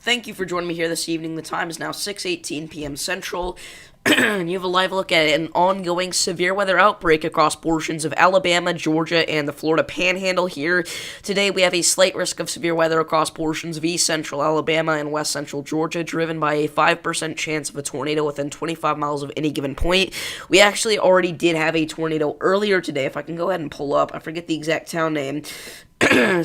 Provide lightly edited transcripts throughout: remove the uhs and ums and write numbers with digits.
Thank you for joining me here this evening. The time is now 6:18 p.m. Central. And you have a live look at an ongoing severe weather outbreak across portions of Alabama, Georgia, and the Florida Panhandle here. Today, we have a slight risk of severe weather across portions of east central Alabama and west central Georgia, driven by a 5% chance of a tornado within 25 miles of any given point. We actually already did have a tornado earlier today. If I can go ahead and pull up, I forget the exact town name. In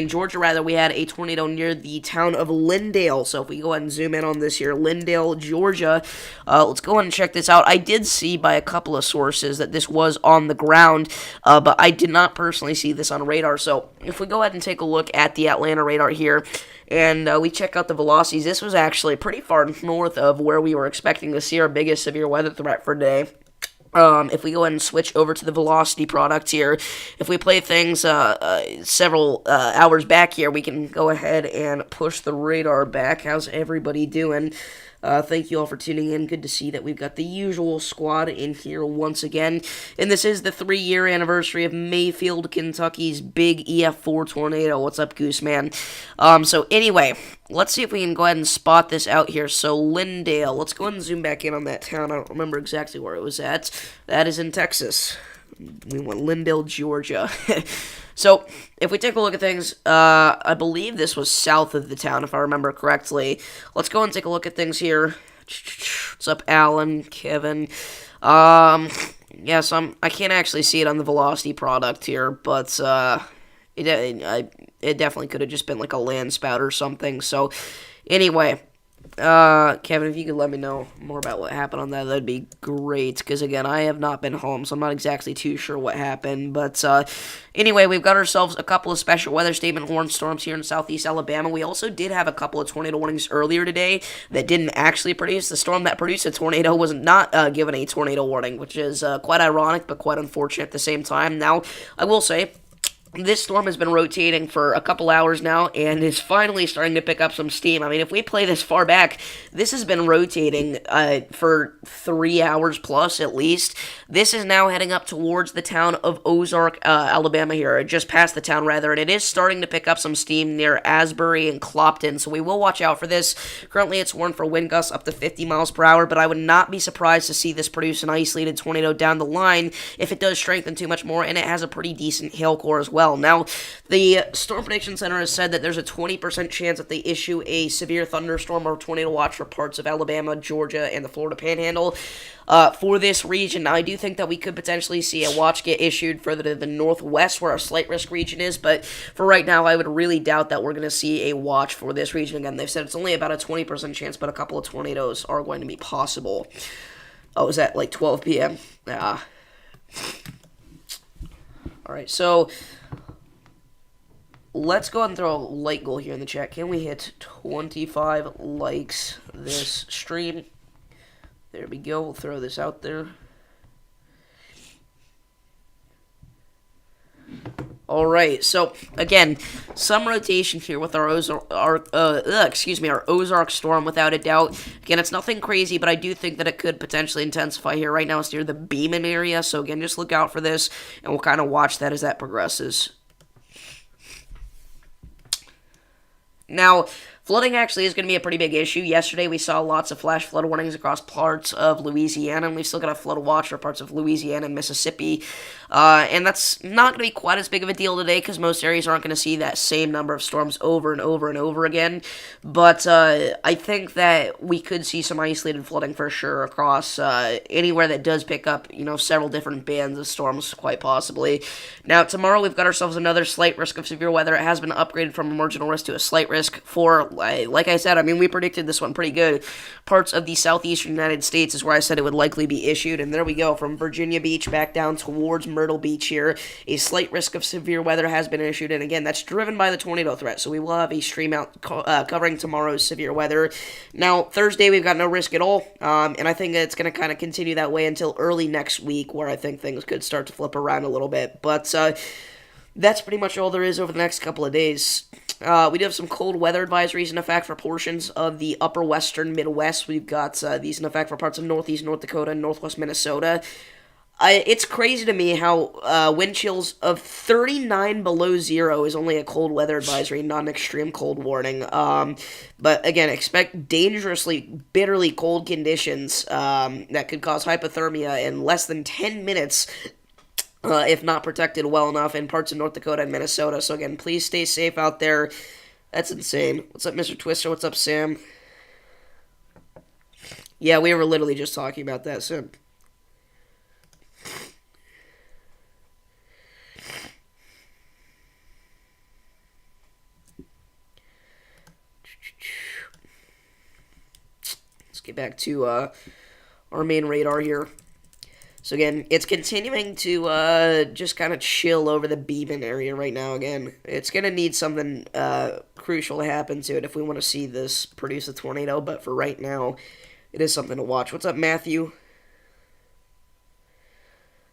Georgia, rather, we had a tornado near the town of Lindale. So if we go ahead and zoom in on this here, Lindale, Georgia, let's go ahead and check this out. I did see by a couple of sources that this was on the ground, but I did not personally see this on radar. So if we go ahead and take a look at the Atlanta radar here, and we check out the velocities, this was actually pretty far north of where we were expecting to see our biggest severe weather threat for today. If we go ahead and switch over to the velocity product here, if we play things several hours back here, we can go ahead and push the radar back. How's everybody doing? Thank you all for tuning in. Good to see that we've got the usual squad in here once again. And this is the 3-year anniversary of Mayfield, Kentucky's big EF-4 tornado. What's up, Goose Man? So anyway, let's see if we can go ahead and spot this out here. So Lindale, let's go ahead and zoom back in on that town. I don't remember exactly where it was at. That is in Texas. We want Lindale, Georgia. So, if we take a look at things, I believe this was south of the town, if I remember correctly. Let's go and take a look at things here. What's up, Alan, Kevin? Yes, I can't actually see it on the velocity product here, but it definitely could have just been like a land spout or something. So, anyway, Kevin, if you could let me know more about what happened on that, that'd be great, because again, I have not been home, so I'm not exactly too sure what happened, but anyway, we've got ourselves a couple of special weather statement horn storms here in southeast Alabama. We also did have a couple of tornado warnings earlier today that didn't actually produce. The storm that produced a tornado was not given a tornado warning, which is quite ironic, but quite unfortunate at the same time. Now, I will say, this storm has been rotating for a couple hours now, and is finally starting to pick up some steam. I mean, if we play this far back, this has been rotating for 3 hours plus, at least. This is now heading up towards the town of Ozark, Alabama here, just past the town, rather, and it is starting to pick up some steam near Asbury and Clopton, so we will watch out for this. Currently, it's warned for wind gusts up to 50 miles per hour, but I would not be surprised to see this produce an isolated tornado down the line if it does strengthen too much more, and it has a pretty decent hail core as well. Now, the Storm Prediction Center has said that there's a 20% chance that they issue a severe thunderstorm or tornado watch for parts of Alabama, Georgia, and the Florida Panhandle for this region. Now, I do think that we could potentially see a watch get issued further to the northwest where our slight risk region is, but for right now, I would really doubt that we're going to see a watch for this region. Again, they've said it's only about a 20% chance, but a couple of tornadoes are going to be possible. Oh, is that like 12 p.m.? Yeah. Alright, so let's go ahead and throw a like goal here in the chat. Can we hit 25 likes this stream? There we go. We'll throw this out there. Alright, so, again, some rotation here with our Ozark storm, without a doubt. Again, it's nothing crazy, but I do think that it could potentially intensify here. Right now, it's near the Beeman area, so again, just look out for this, and we'll kind of watch that as that progresses. Now, flooding actually is going to be a pretty big issue. Yesterday, we saw lots of flash flood warnings across parts of Louisiana, and we've still got a flood watch for parts of Louisiana and Mississippi. And that's not going to be quite as big of a deal today, because most areas aren't going to see that same number of storms over and over and over again. But I think that we could see some isolated flooding for sure across anywhere that does pick up, several different bands of storms, quite possibly. Now, tomorrow, we've got ourselves another slight risk of severe weather. It has been upgraded from a marginal risk to a slight risk for, like I said, we predicted this one pretty good. Parts of the southeastern United States is where I said it would likely be issued, and there we go, from Virginia Beach back down towards Myrtle Beach here. A slight risk of severe weather has been issued, and again, that's driven by the tornado threat, so we will have a stream out covering tomorrow's severe weather. Now, Thursday, we've got no risk at all, and I think it's going to kind of continue that way until early next week, where I think things could start to flip around a little bit, but that's pretty much all there is over the next couple of days. We do have some cold weather advisories in effect for portions of the upper western Midwest. We've got these in effect for parts of northeast North Dakota and northwest Minnesota. It's crazy to me how wind chills of 39 below zero is only a cold weather advisory, not an extreme cold warning. But again, expect dangerously, bitterly cold conditions that could cause hypothermia in less than 10 minutes if not protected well enough in parts of North Dakota and Minnesota. So again, please stay safe out there. That's insane. What's up, Mr. Twister? What's up, Sam? Yeah, we were literally just talking about that, Sam. Let's get back to our main radar here. So again, it's continuing to just kind of chill over the Beeman area right now. Again, it's gonna need something crucial to happen to it if we want to see this produce a tornado. But for right now, it is something to watch. What's up, Matthew?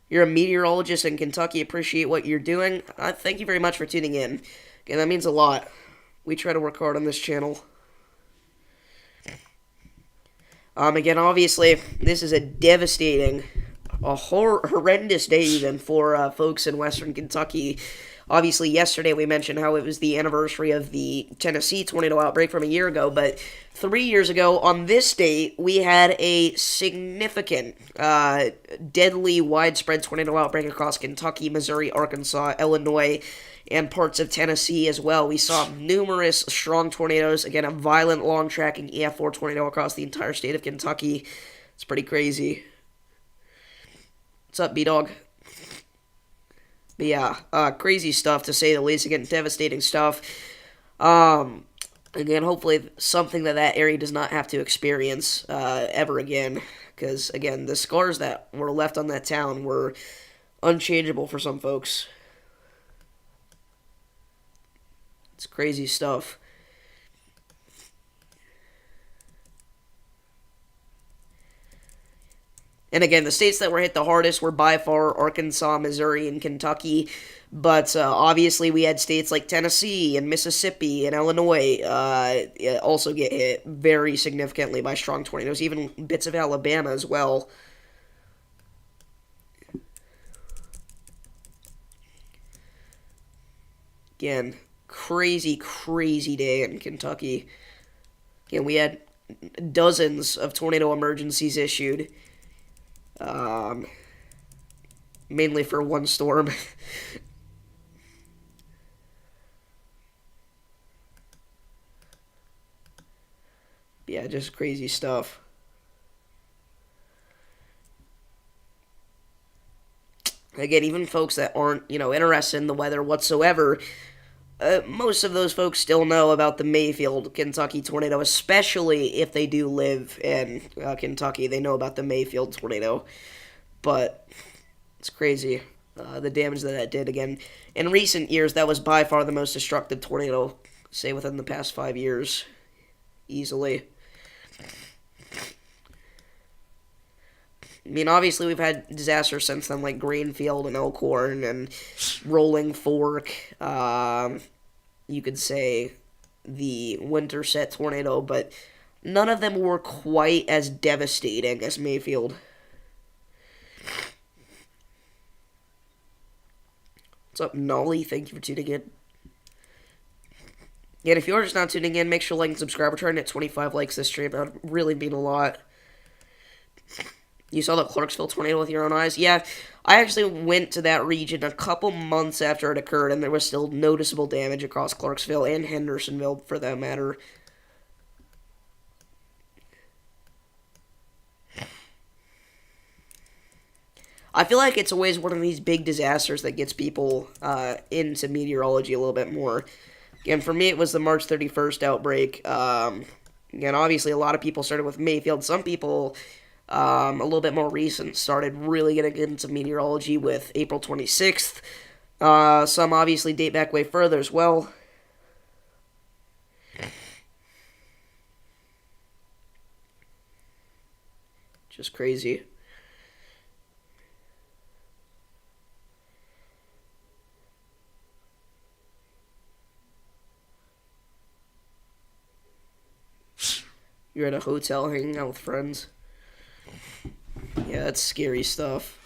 You're a meteorologist in Kentucky. Appreciate what you're doing. Thank you very much for tuning in. Again, that means a lot. We try to work hard on this channel. Again, obviously, this is a devastating, horrendous day even for folks in Western Kentucky. Obviously, yesterday we mentioned how it was the anniversary of the Tennessee tornado outbreak from a year ago, but 3 years ago on this date, we had a significant, deadly, widespread tornado outbreak across Kentucky, Missouri, Arkansas, Illinois, and parts of Tennessee as well. We saw numerous strong tornadoes. Again, a violent, long-tracking EF-4 tornado across the entire state of Kentucky. It's pretty crazy. What's up, B-Dog? But yeah, crazy stuff to say the least. Again, devastating stuff. Again, hopefully something that area does not have to experience ever again. Because, again, the scars that were left on that town were unchangeable for some folks. It's crazy stuff. And again, the states that were hit the hardest were by far Arkansas, Missouri, and Kentucky. But obviously, we had states like Tennessee and Mississippi and Illinois also get hit very significantly by strong tornadoes, even bits of Alabama as well. Again, crazy, crazy day in Kentucky. Again, we had dozens of tornado emergencies issued. Mainly for one storm. Yeah, just crazy stuff. Again, even folks that aren't, interested in the weather whatsoever, most of those folks still know about the Mayfield, Kentucky tornado, especially if they do live in Kentucky. They know about the Mayfield tornado. But it's crazy, the damage that did. Again, in recent years, that was by far the most destructive tornado, say, within the past 5 years. Easily. I mean, obviously, we've had disasters since then, like Greenfield and Elkhorn and Rolling Fork. You could say the Winterset tornado, but none of them were quite as devastating as Mayfield. What's up, Nolly? Thank you for tuning in. And if you're just not tuning in, make sure to like and subscribe. We're trying to hit 25 likes this stream. That would really mean a lot. You saw the Clarksville tornado with your own eyes? Yeah, I actually went to that region a couple months after it occurred, and there was still noticeable damage across Clarksville and Hendersonville, for that matter. I feel like it's always one of these big disasters that gets people into meteorology a little bit more. Again, for me, it was the March 31st outbreak. Again, obviously, a lot of people started with Mayfield. Some people, a little bit more recent, started really getting into meteorology with April 26th. Some obviously date back way further as well. Just crazy. You're at a hotel hanging out with friends. Yeah, that's scary stuff.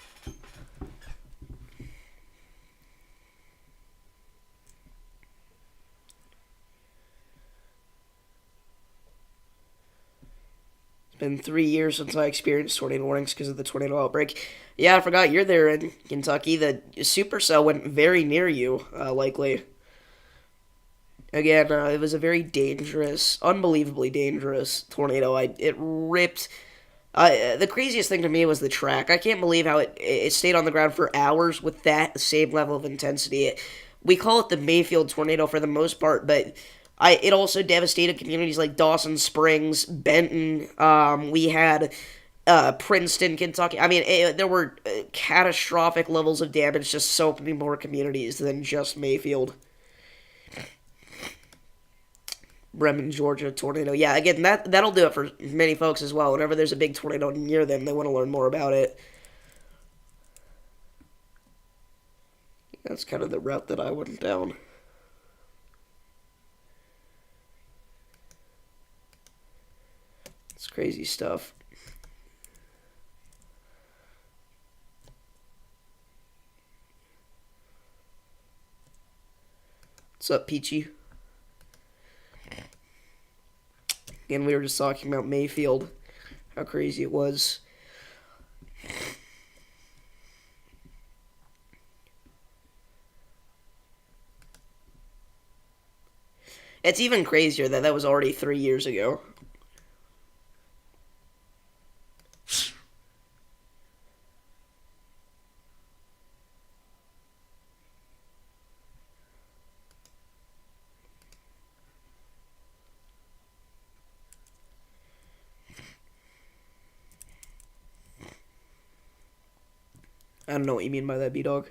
Been 3 years since I experienced tornado warnings because of the tornado outbreak. Yeah, I forgot you're there in Kentucky. The supercell went very near you, likely. Again, it was a very dangerous, unbelievably dangerous tornado. It ripped. The craziest thing to me was the track. I can't believe how it stayed on the ground for hours with that same level of intensity. We call it the Mayfield tornado for the most part, but it also devastated communities like Dawson Springs, Benton. We had Princeton, Kentucky. I mean, there were catastrophic levels of damage to so many more communities than just Mayfield. Bremen, Georgia tornado. Yeah, again, that'll do it for many folks as well. Whenever there's a big tornado near them, they want to learn more about it. That's kind of the route that I went down. It's crazy stuff. What's up, Peachy? Again, we were just talking about Mayfield, how crazy it was. It's even crazier that was already 3 years ago. I don't know what you mean by that, B-Dog.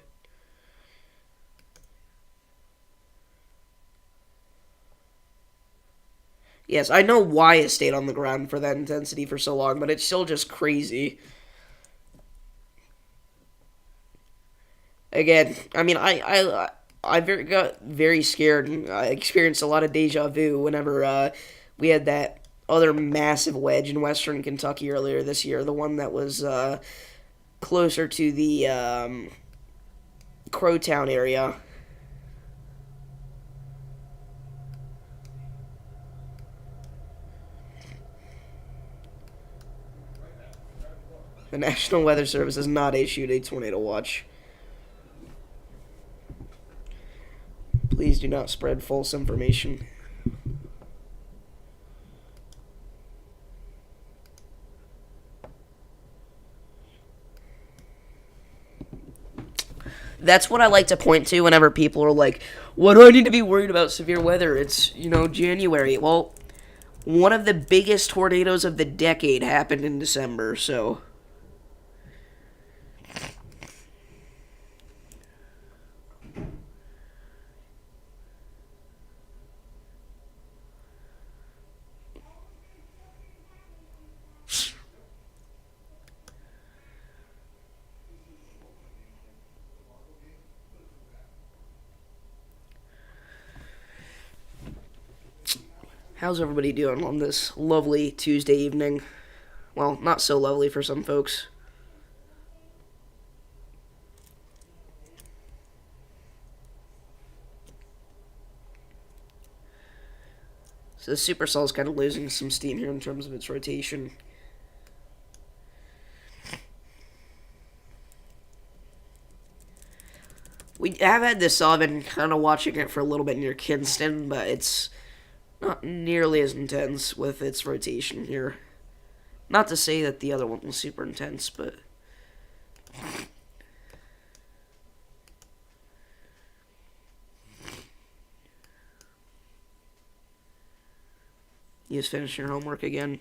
Yes, I know why it stayed on the ground for that intensity for so long, but it's still just crazy. Again, I mean, got very scared. And I experienced a lot of deja vu whenever we had that other massive wedge in western Kentucky earlier this year. The one that was closer to the Crowtown area. The National Weather Service has not issued a tornado watch. Please do not spread false information. That's what I like to point to whenever people are like, what do I need to be worried about severe weather? It's, January. Well, one of the biggest tornadoes of the decade happened in December, so. How's everybody doing on this lovely Tuesday evening? Well, not so lovely for some folks. So the supercell is kind of losing some steam here in terms of its rotation. We have had this cell. I've been kind of watching it for a little bit near Kinston, but it's not nearly as intense with its rotation here. Not to say that the other one was super intense, but. You just finished your homework again?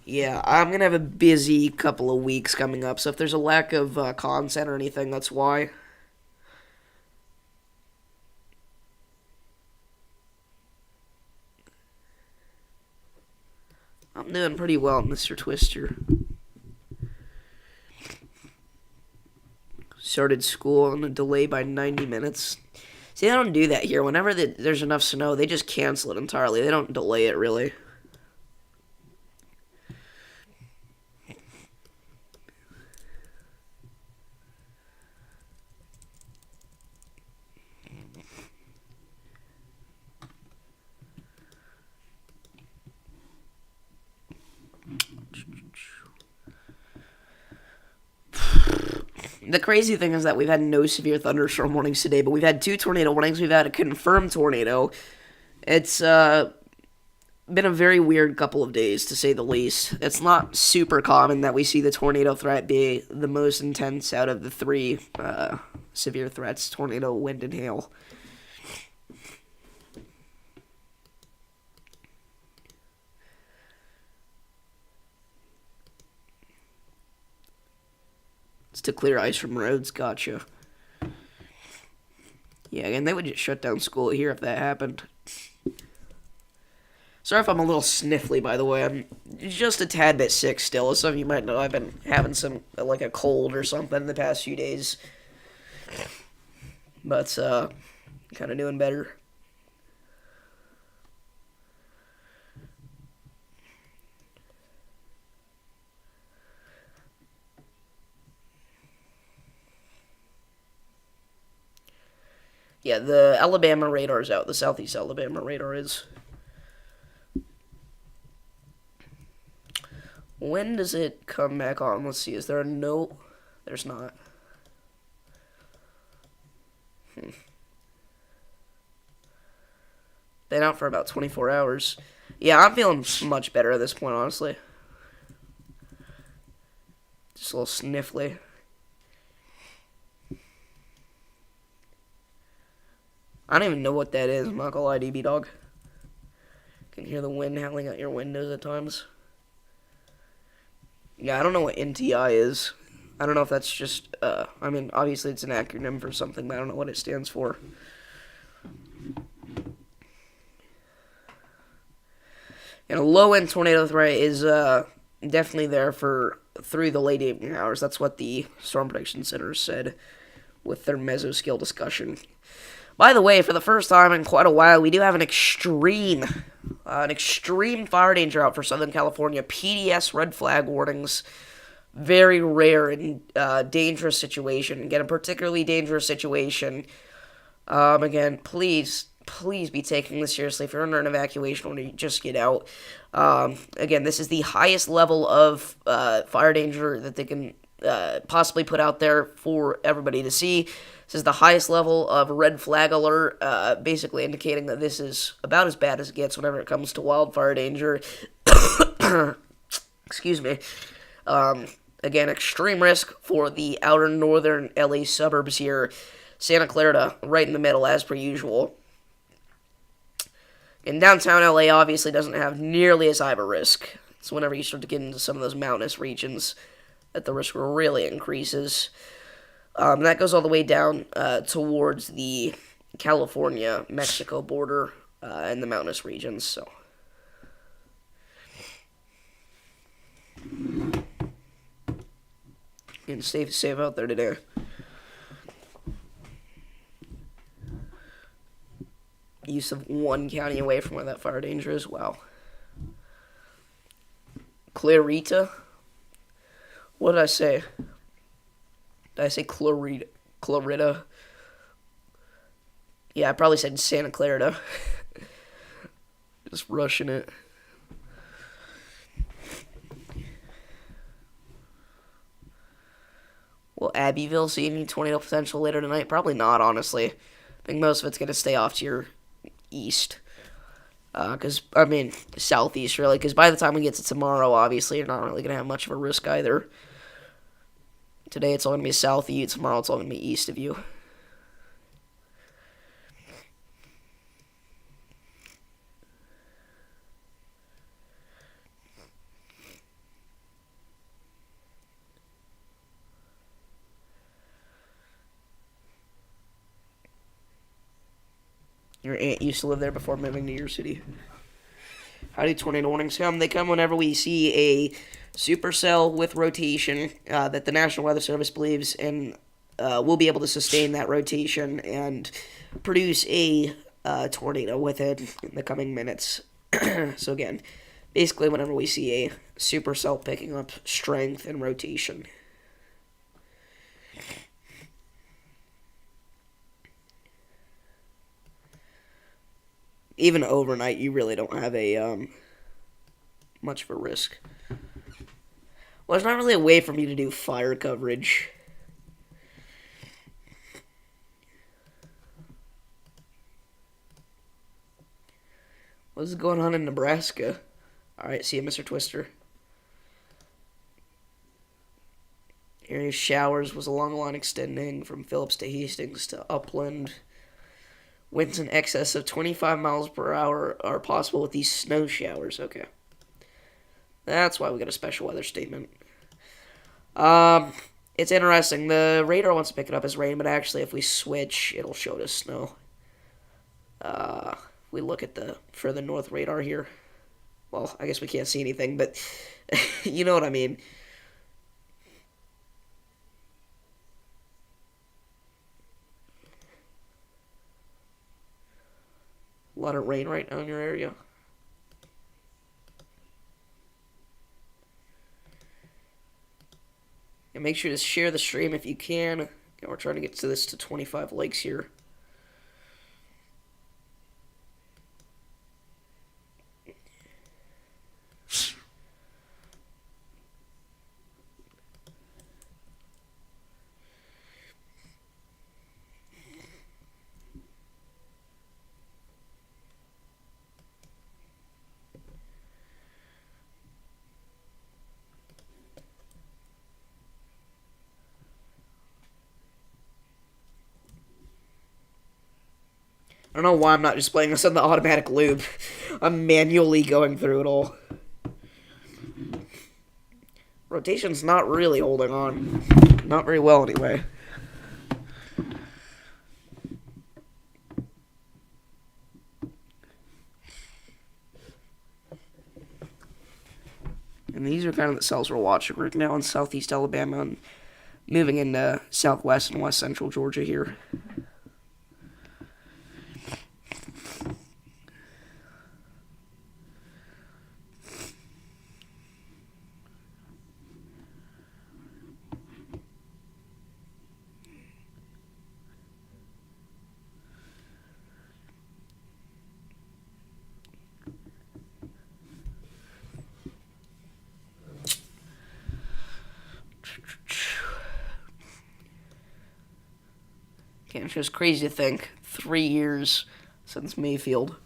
Yeah, I'm going to have a busy couple of weeks coming up, so if there's a lack of content or anything, that's why. I'm doing pretty well, Mr. Twister. Started school on a delay by 90 minutes. See, they don't do that here. Whenever there's enough snow, they just cancel it entirely. They don't delay it, really. The crazy thing is that we've had no severe thunderstorm warnings today, but we've had 2 tornado warnings. We've had a confirmed tornado. It's been a very weird couple of days, to say the least. It's not super common that we see the tornado threat be the most intense out of the three severe threats: tornado, wind, and hail. It's to clear ice from roads. Gotcha. Yeah, and they would just shut down school here if that happened. Sorry if I'm a little sniffly, by the way. I'm just a tad bit sick still. As some of you might know, I've been having like a cold or something the past few days. But, kind of doing better. Yeah, the Alabama radar is out. The Southeast Alabama radar is. When does it come back on? Let's see. Is there a note? There's not. Been out for about 24 hours. Yeah, I'm feeling much better at this point, honestly. Just a little sniffly. I don't even know what that is. I'm not gonna lie to you, B-Dog. Can hear the wind howling out your windows at times. Yeah, I don't know what NTI is. I don't know if that's just, I mean, obviously it's an acronym for something, but I don't know what it stands for. And a low-end tornado threat is, definitely there through the late evening hours. That's what the Storm Prediction Center said with their mesoscale discussion. By the way, for the first time in quite a while, we do have an extreme fire danger out for Southern California. PDS red flag warnings. Very rare and dangerous situation. Again, a particularly dangerous situation. Again, please be taking this seriously. If you're under an evacuation order, just get out. Again, this is the highest level of fire danger that they can possibly put out there for everybody to see. This is the highest level of red flag alert, basically indicating that this is about as bad as it gets whenever it comes to wildfire danger. Excuse me. Again, extreme risk for the outer northern LA suburbs here. Santa Clarita, right in the middle, as per usual. And downtown LA obviously doesn't have nearly as high of a risk. So whenever you start to get into some of those mountainous regions, that the risk really increases. That goes all the way down towards the California-Mexico border and the mountainous regions. So, and safe out there today. Use of one county away from where that fire danger is. Wow. Clarita. What did I say? Did I say Clarita? Yeah, I probably said Santa Clarita. Just rushing it. Will Abbeville see any tornado potential later tonight? Probably not, honestly. I think most of it's going to stay off to your east. Southeast, really. Because by the time we get to tomorrow, obviously, you're not really going to have much of a risk either. Today it's all going to be south of you. Tomorrow it's all going to be east of you. Your aunt used to live there before moving to your city. How do tornado warnings come? They come whenever we see a supercell with rotation that the National Weather Service believes and will be able to sustain that rotation and produce a tornado within the coming minutes. So again, basically whenever we see a supercell picking up strength and rotation. Even overnight, you really don't have a much of a risk. Well, there's not really a way for me to do fire coverage. What is going on in Nebraska? Alright, see you, Mr. Twister. Area showers was along the line extending from Phillips to Hastings to Upland. Winds in excess of 25 miles per hour are possible with these snow showers. Okay. That's why we got a special weather statement. It's interesting. The radar wants to pick it up as rain, but actually if we switch, it'll show it as snow. We look at the further north radar here. Well, I guess we can't see anything, but you know what I mean. A lot of rain right now in your area. And make sure to share the stream if you can. And we're trying to get to this to 25 likes here. I don't know why I'm not just playing this on the automatic loop. I'm manually going through it all. Rotation's not really holding on. Not very well, anyway. And these are kind of the cells we're watching right now in southeast Alabama and moving into southwest and west central Georgia here. It's just crazy to think. 3 years since Mayfield.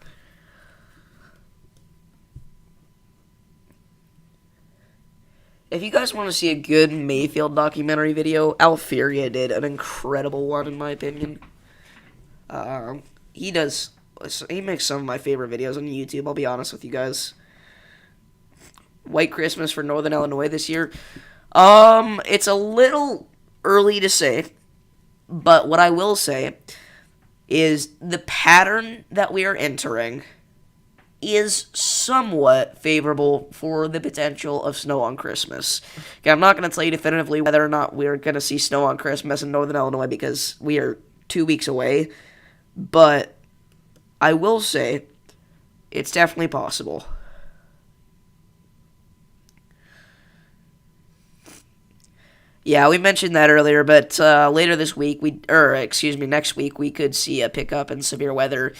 If you guys want to see a good Mayfield documentary video, Alferia did an incredible one, in my opinion. He makes some of my favorite videos on YouTube, I'll be honest with you guys. White Christmas for Northern Illinois this year. It's a little early to say. But what I will say is the pattern that we are entering is somewhat favorable for the potential of snow on Christmas. Okay, I'm not going to tell you definitively whether or not we're going to see snow on Christmas in Northern Illinois because we are 2 weeks away. But I will say it's definitely possible. Yeah, we mentioned that earlier, but later this week, next week, we could see a pickup in severe weather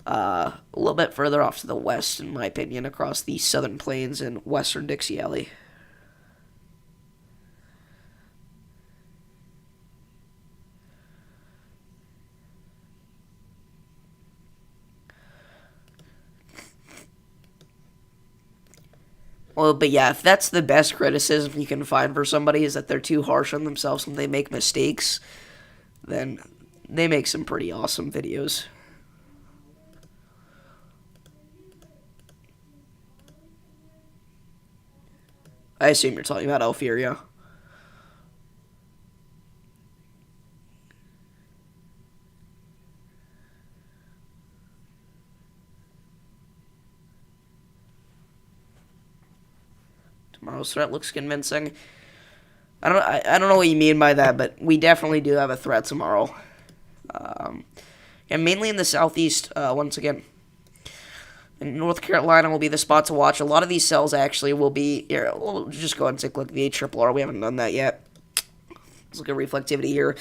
a little bit further off to the west, in my opinion, across the southern plains and western Dixie Alley. Well, but yeah, if that's the best criticism you can find for somebody is that they're too harsh on themselves when they make mistakes, then they make some pretty awesome videos. I assume you're talking about Alferia. Tomorrow's threat looks convincing. I don't know what you mean by that, but we definitely do have a threat tomorrow. And mainly in the southeast, once again. And North Carolina will be the spot to watch. A lot of these cells actually will be... Here, we'll just go ahead and take a look at the HRRR. We haven't done that yet. Let's look at reflectivity here.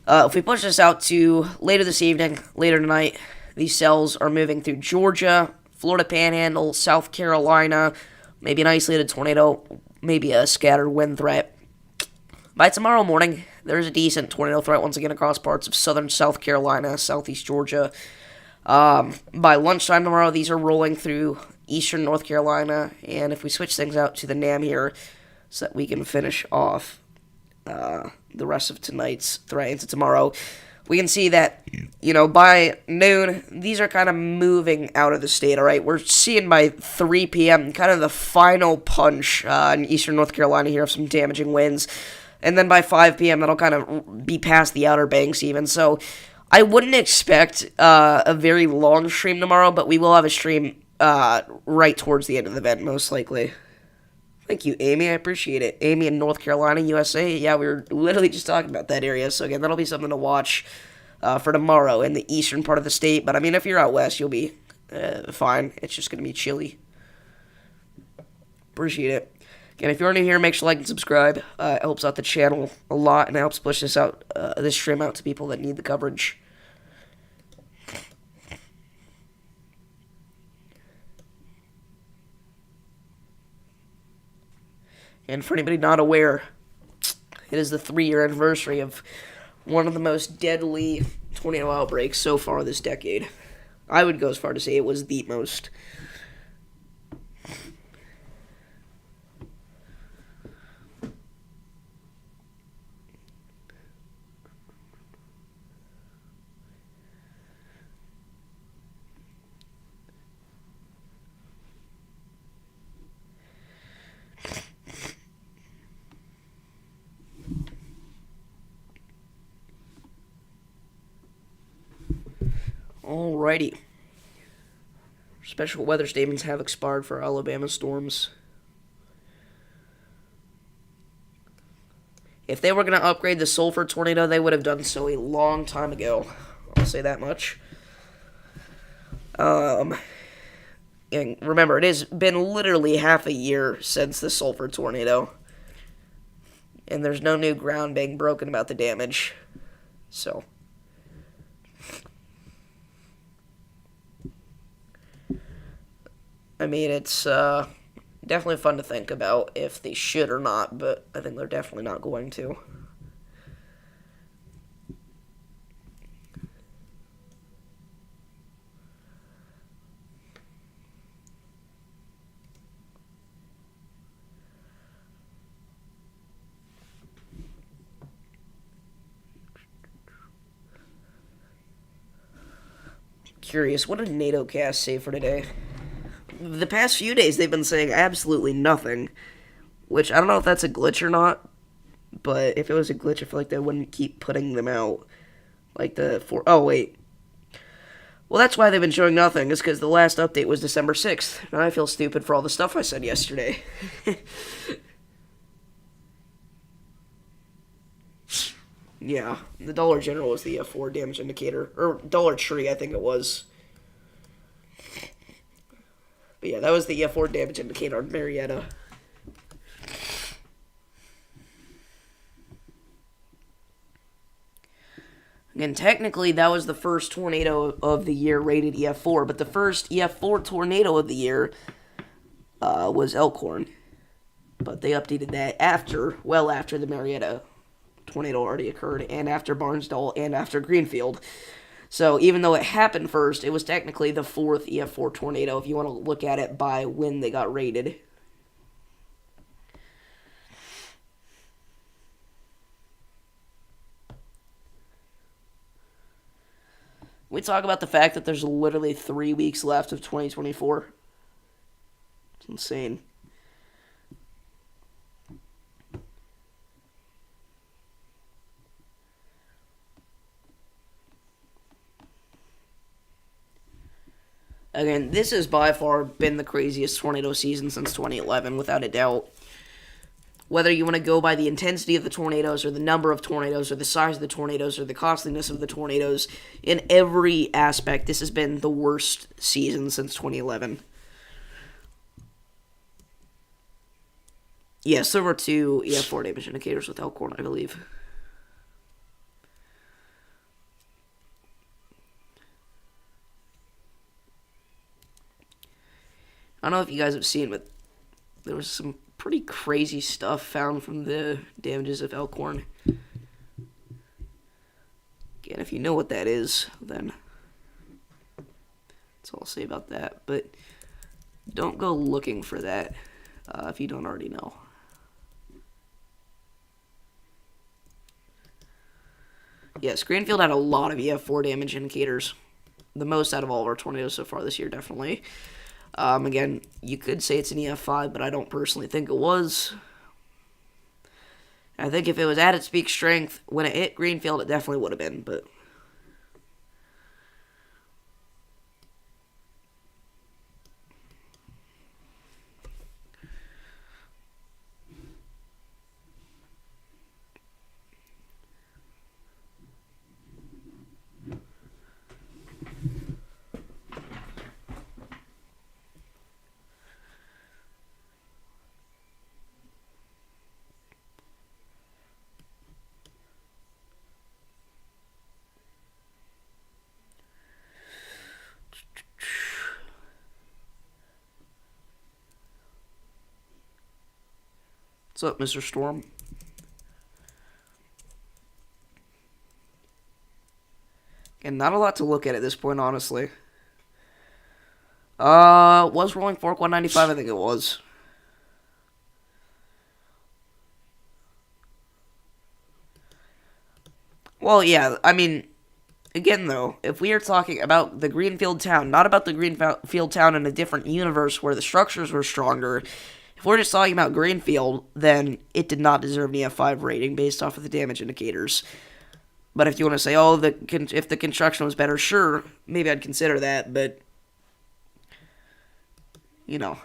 If we push this out to later this evening, later tonight, these cells are moving through Georgia, Florida Panhandle, South Carolina, maybe an isolated tornado, maybe a scattered wind threat. By tomorrow morning, there's a decent tornado threat once again across parts of southern South Carolina, southeast Georgia. By lunchtime tomorrow, these are rolling through eastern North Carolina, and if we switch things out to the NAM here, so that we can finish off the rest of tonight's threat into tomorrow, we can see that, by noon, these are kind of moving out of the state, all right? We're seeing by 3 p.m. kind of the final punch in eastern North Carolina here of some damaging winds. And then by 5 p.m., that'll kind of be past the Outer Banks even. So I wouldn't expect a very long stream tomorrow, but we will have a stream right towards the end of the event, most likely. Thank you, Amy. I appreciate it. Amy in North Carolina, USA. Yeah, we were literally just talking about that area. So, again, that'll be something to watch for tomorrow in the eastern part of the state. But, I mean, if you're out west, you'll be fine. It's just going to be chilly. Appreciate it. Again, if you're new here, make sure to like and subscribe. It helps out the channel a lot, and it helps push this stream out to people that need the coverage. And for anybody not aware, it is the 3-year anniversary of one of the most deadly tornado outbreaks so far this decade. I would go as far to say it was the most. Alrighty. Special weather statements have expired for Alabama storms. If they were going to upgrade the Sulphur tornado, they would have done so a long time ago. I'll say that much. And remember, it has been literally half a year since the Sulphur tornado. And there's no new ground being broken about the damage. So I mean, it's definitely fun to think about if they should or not, but I think they're definitely not going to. Curious, what did NATOcast say for today? The past few days, they've been saying absolutely nothing, which I don't know if that's a glitch or not, but if it was a glitch, I feel like they wouldn't keep putting them out. Like oh, wait. Well, that's why they've been showing nothing, is because the last update was December 6th, and I feel stupid for all the stuff I said yesterday. Yeah, the Dollar General was the EF-4 damage indicator, or Dollar Tree, I think it was. But yeah, that was the EF-4 damage indicator on Marietta. Again, technically, that was the first tornado of the year rated EF-4, but the first EF-4 tornado of the year was Elkhorn. But they updated that well after the Marietta tornado already occurred, and after Barnsdall, and after Greenfield. So even though it happened first, it was technically the fourth EF-4 tornado, if you want to look at it by when they got rated. We talk about the fact that there's literally 3 weeks left of 2024. It's insane. Again, this has by far been the craziest tornado season since 2011, without a doubt. Whether you want to go by the intensity of the tornadoes, or the number of tornadoes, or the size of the tornadoes, or the costliness of the tornadoes, in every aspect, this has been the worst season since 2011. Yes, there were 2 EF-4 damage indicators with Elkhorn, I believe. I don't know if you guys have seen, but there was some pretty crazy stuff found from the damages of Elkhorn. Again, if you know what that is, then all I'll say about that. But don't go looking for that if you don't already know. Yes, Greenfield had a lot of EF-4 damage indicators. The most out of all of our tornadoes so far this year, definitely. Again, you could say it's an EF-5, but I don't personally think it was. I think if it was at its peak strength when it hit Greenfield, it definitely would have been, but... What's up, Mr. Storm? And not a lot to look at this point, honestly. Was Rolling Fork 195? I think it was. Well, yeah, I mean, again, though, if we are talking about the Greenfield town, not about the Greenfield town in a different universe where the structures were stronger, if we're just talking about Greenfield, then it did not deserve an EF5 rating based off of the damage indicators. But if you want to say, oh, if the construction was better, sure, maybe I'd consider that, but, you know.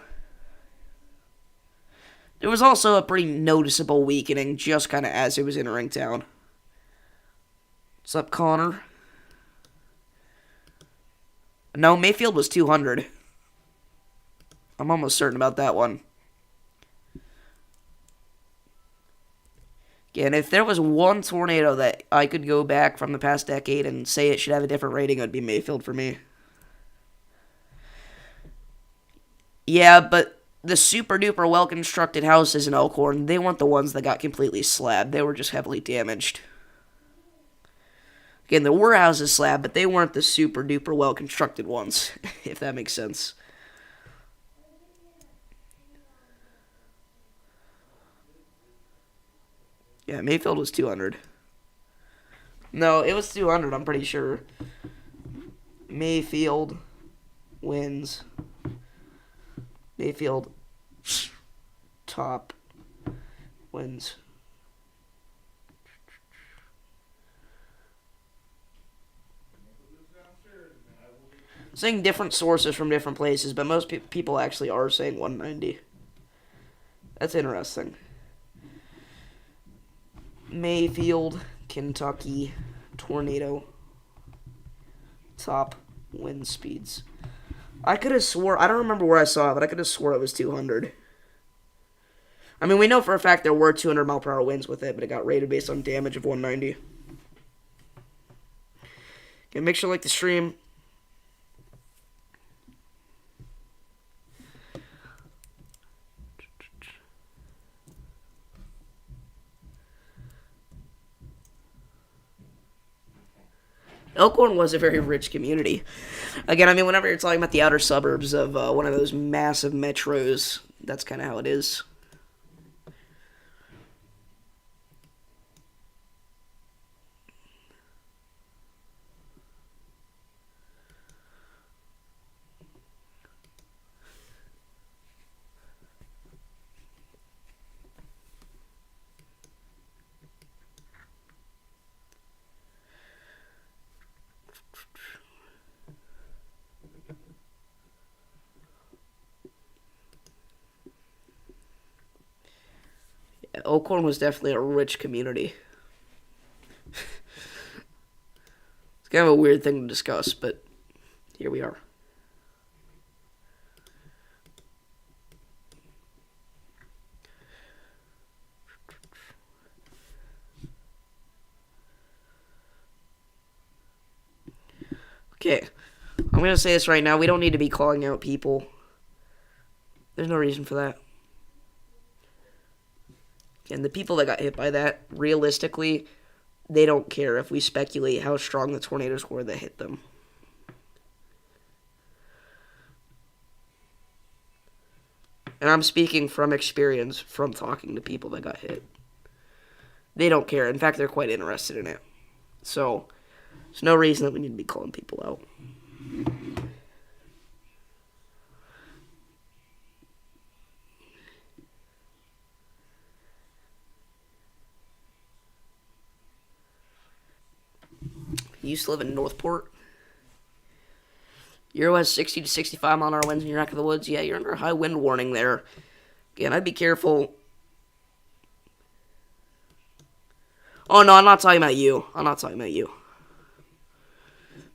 There was also a pretty noticeable weakening just kind of as it was entering town. What's up, Connor? No, Mayfield was 200. I'm almost certain about that one. And if there was one tornado that I could go back from the past decade and say it should have a different rating, it would be Mayfield for me. Yeah, but the super duper well constructed houses in Elkhorn, they weren't the ones that got completely slabbed. They were just heavily damaged. Again, there were houses slabbed, but they weren't the super duper well constructed ones, if that makes sense. Yeah, Mayfield was 200. No, it was 200, I'm pretty sure. Mayfield wins. Mayfield top wins. Saying different sources from different places, but most people actually are saying 190. That's interesting. Mayfield, Kentucky, tornado, top wind speeds. I could have swore, I don't remember where I saw it, but I could have swore it was 200. I mean, we know for a fact there were 200 mile per hour winds with it, but it got rated based on damage of 190. Okay, make sure you like the stream. Elkhorn was a very rich community. Again, I mean, whenever you're talking about the outer suburbs of one of those massive metros, that's kind of how it is. Elkhorn was definitely a rich community. It's kind of a weird thing to discuss, but here we are. Okay, I'm going to say this right now. We don't need to be calling out people. There's no reason for that. And the people that got hit by that, realistically, they don't care if we speculate how strong the tornadoes were that hit them. And I'm speaking from experience from talking to people that got hit. They don't care. In fact, they're quite interested in it. So, there's no reason that we need to be calling people out. You used to live in Northport. Euro has 60 to 65-mile-an-hour winds in your neck of the woods. Yeah, you're under a high wind warning there. Again, I'd be careful. Oh, no, I'm not talking about you. I'm not talking about you.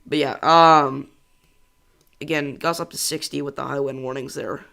But yeah, again, gusts up to 60 with the high wind warnings there.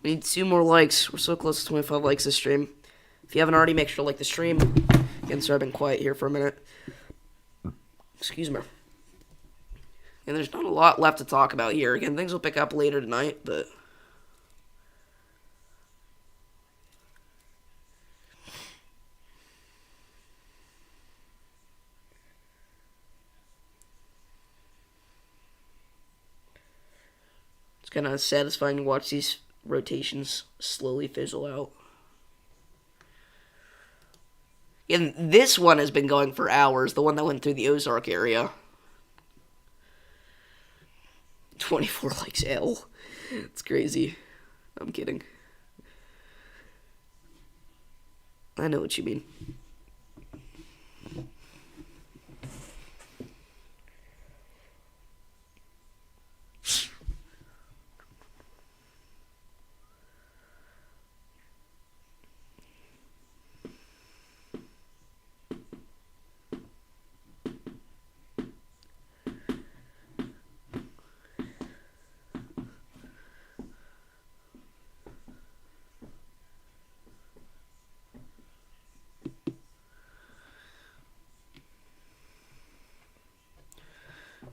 We need 2 more likes. We're so close to 25 likes this stream. If you haven't already, make sure to like the stream. Again, sorry I've been quiet here for a minute. Excuse me. And there's not a lot left to talk about here. Again, things will pick up later tonight, but... it's kind of satisfying to watch these rotations slowly fizzle out. And this one has been going for hours, the one that went through the Ozark area. 24 likes L. It's crazy. I'm kidding. I know what you mean.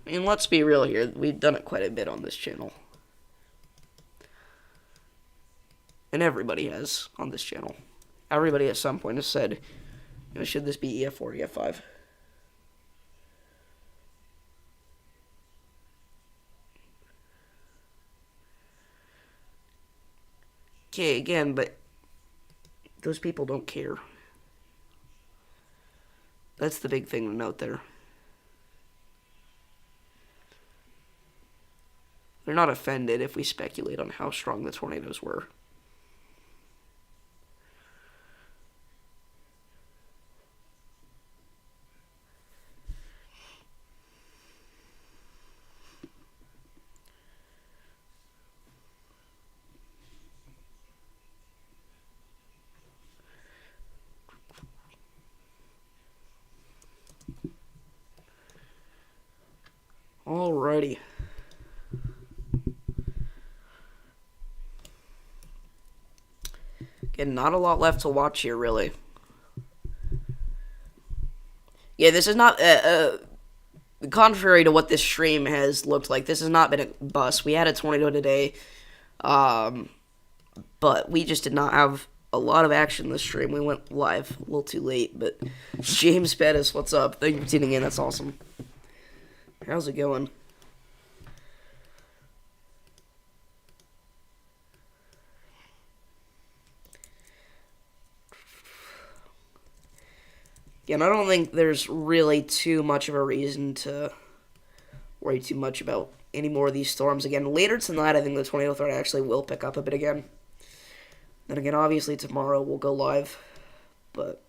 I mean, let's be real here. We've done it quite a bit on this channel. And everybody has on this channel. Everybody at some point has said, you know, should this be EF-4, EF-5? Okay, again, but those people don't care. That's the big thing to note there. They're not offended if we speculate on how strong the tornadoes were. Alrighty. Again, not a lot left to watch here, really. Yeah, this is not... contrary to what this stream has looked like, this has not been a bust. We had a tornado today, but we just did not have a lot of action this stream. We went live a little too late, but James Pettis, what's up? Thank you for tuning in. That's awesome. How's it going? Again, I don't think there's really too much of a reason to worry too much about any more of these storms. Again, later tonight, I think the tornado threat actually will pick up a bit again. Then again, obviously tomorrow we'll go live, but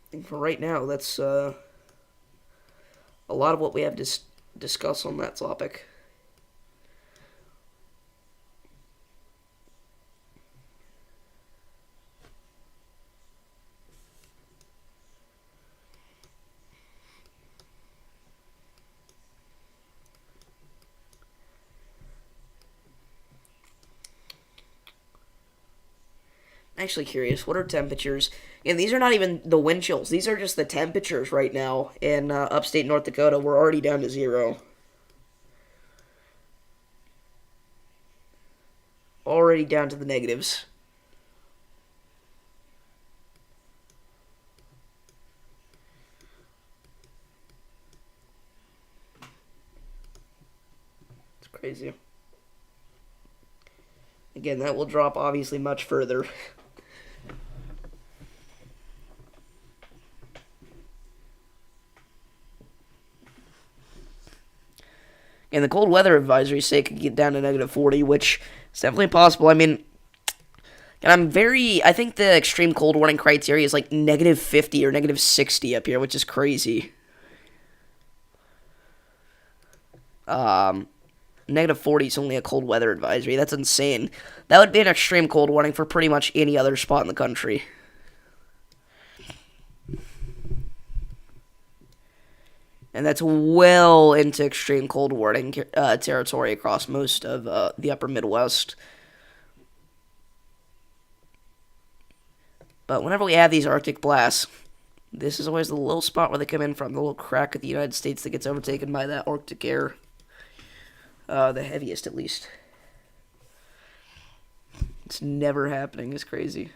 I think for right now, that's a lot of what we have to discuss on that topic. actually curious. What are temperatures? And these are not even the wind chills. These are just the temperatures right now in upstate North Dakota. We're already down to 0. Already down to the negatives. It's crazy. Again, that will drop obviously much further. And the cold weather advisory say it could get down to negative 40, which is definitely possible. I mean, and I think the extreme cold warning criteria is like negative 50 or negative 60 up here, which is crazy. Negative 40 is only a cold weather advisory. That's insane. That would be an extreme cold warning for pretty much any other spot in the country. And that's well into extreme cold warning territory across most of the upper Midwest. But whenever we have these Arctic blasts, this is always the little spot where they come in from, the little crack of the United States that gets overtaken by that Arctic air. The heaviest, at least. It's never happening. It's crazy.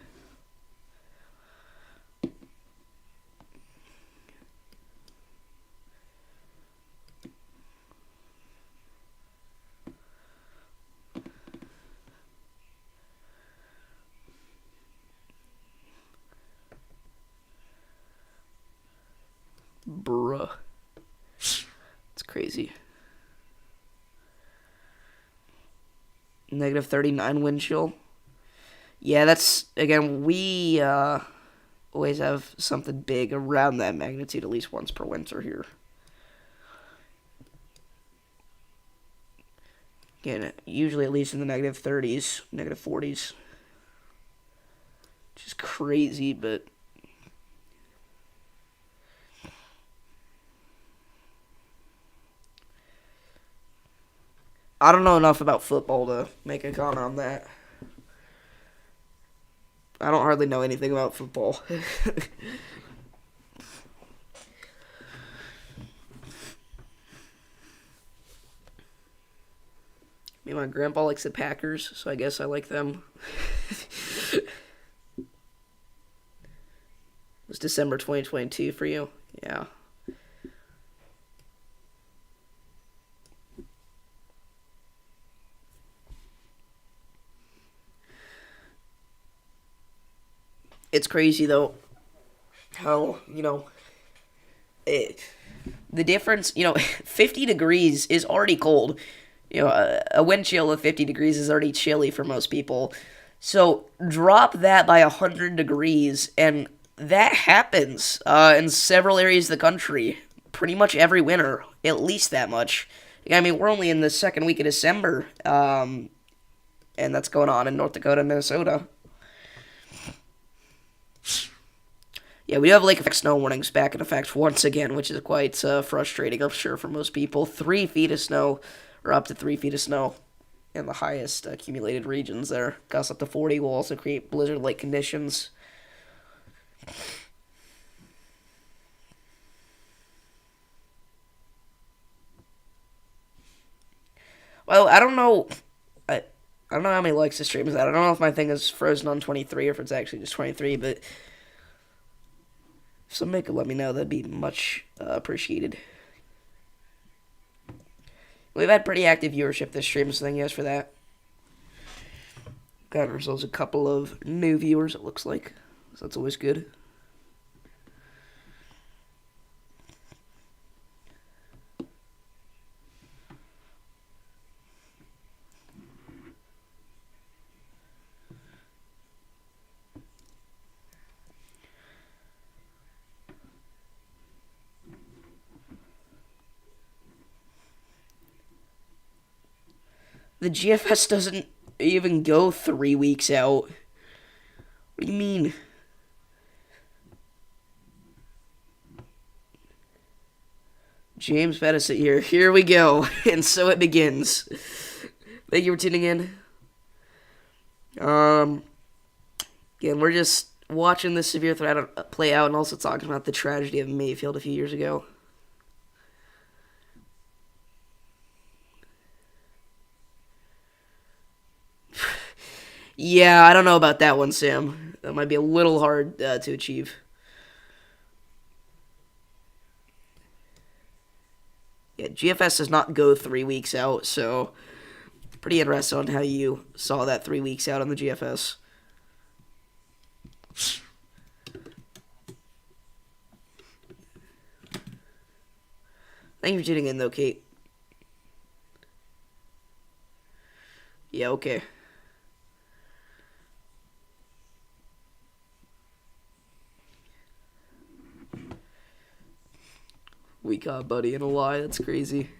Bruh. It's crazy. Negative 39 wind chill. Yeah, that's, again, we always have something big around that magnitude at least once per winter here. Again, usually at least in the negative 30s, negative 40s. Which is crazy, but I don't know enough about football to make a comment on that. I don't hardly know anything about football. Me and my grandpa likes the Packers, so I guess I like them. It was December 2022 for you? Yeah. It's crazy, though, how, the difference, 50 degrees is already cold. A wind chill of 50 degrees is already chilly for most people. So drop that by 100 degrees, and that happens in several areas of the country. Pretty much every winter, at least that much. I mean, we're only in the second week of December, and that's going on in North Dakota and Minnesota. Yeah, we do have lake effect snow warnings back in effect once again, which is quite frustrating, I'm sure, for most people. 3 feet of snow, or up to 3 feet of snow in the highest accumulated regions there. Gusts up to 40 will also create blizzard-like conditions. Well, I don't know. I don't know how many likes the stream is at. I don't know if my thing is frozen on 23 or if it's actually just 23, but if somebody could let me know, that'd be much appreciated. We've had pretty active viewership this stream, so thank you guys for that. Got ourselves a couple of new viewers, it looks like. So that's always good. The GFS doesn't even go 3 weeks out. What do you mean? James Pettis here. Here we go. And so it begins. Thank you for tuning in. Again, we're just watching this severe threat play out and also talking about the tragedy of Mayfield a few years ago. Yeah, I don't know about that one, Sam. That might be a little hard to achieve. Yeah, GFS does not go 3 weeks out, so pretty interesting on how you saw that 3 weeks out on the GFS. Thank you for tuning in, though, Kate. Yeah, okay. We caught Buddy in a lie. That's crazy.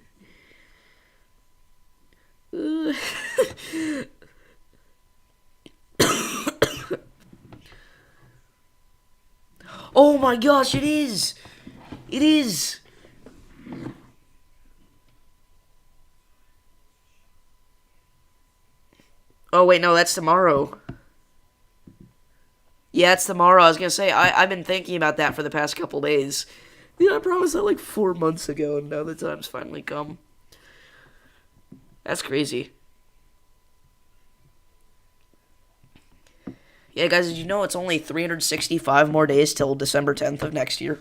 Oh my gosh, it is! It is! Oh, wait, no, that's tomorrow. Yeah, it's tomorrow. I was gonna say, I've been thinking about that for the past couple days. Yeah, I promised that like 4 months ago, and now the time's finally come. That's crazy. Yeah, guys, did you know it's only 365 more days till December 10th of next year?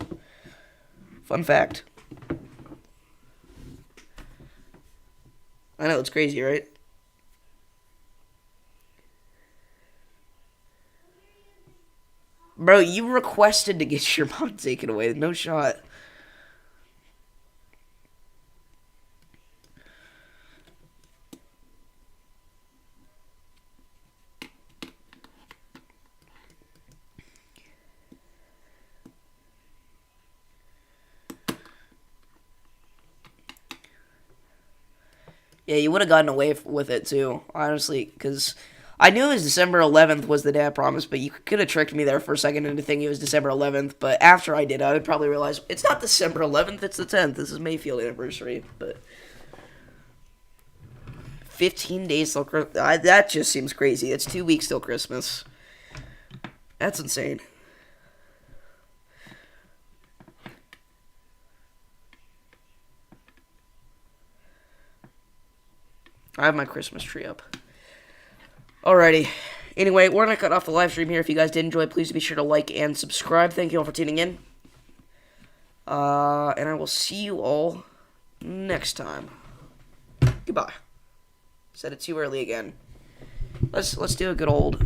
Fun fact. I know, it's crazy, right? Bro, you requested to get your mod taken away. No shot. Yeah, you would have gotten away with it too, honestly, because I knew it was December 11th was the day I promised, but you could have tricked me there for a second into thinking it was December 11th. But after I did, I would probably realize it's not December 11th, it's the 10th. This is Mayfield anniversary, but 15 days till Christmas. That just seems crazy. It's 2 weeks till Christmas. That's insane. I have my Christmas tree up. Alrighty. Anyway, we're going to cut off the live stream here. If you guys did enjoy, please be sure to like and subscribe. Thank you all for tuning in. And I will see you all next time. Goodbye. Said it too early again. Let's do a good old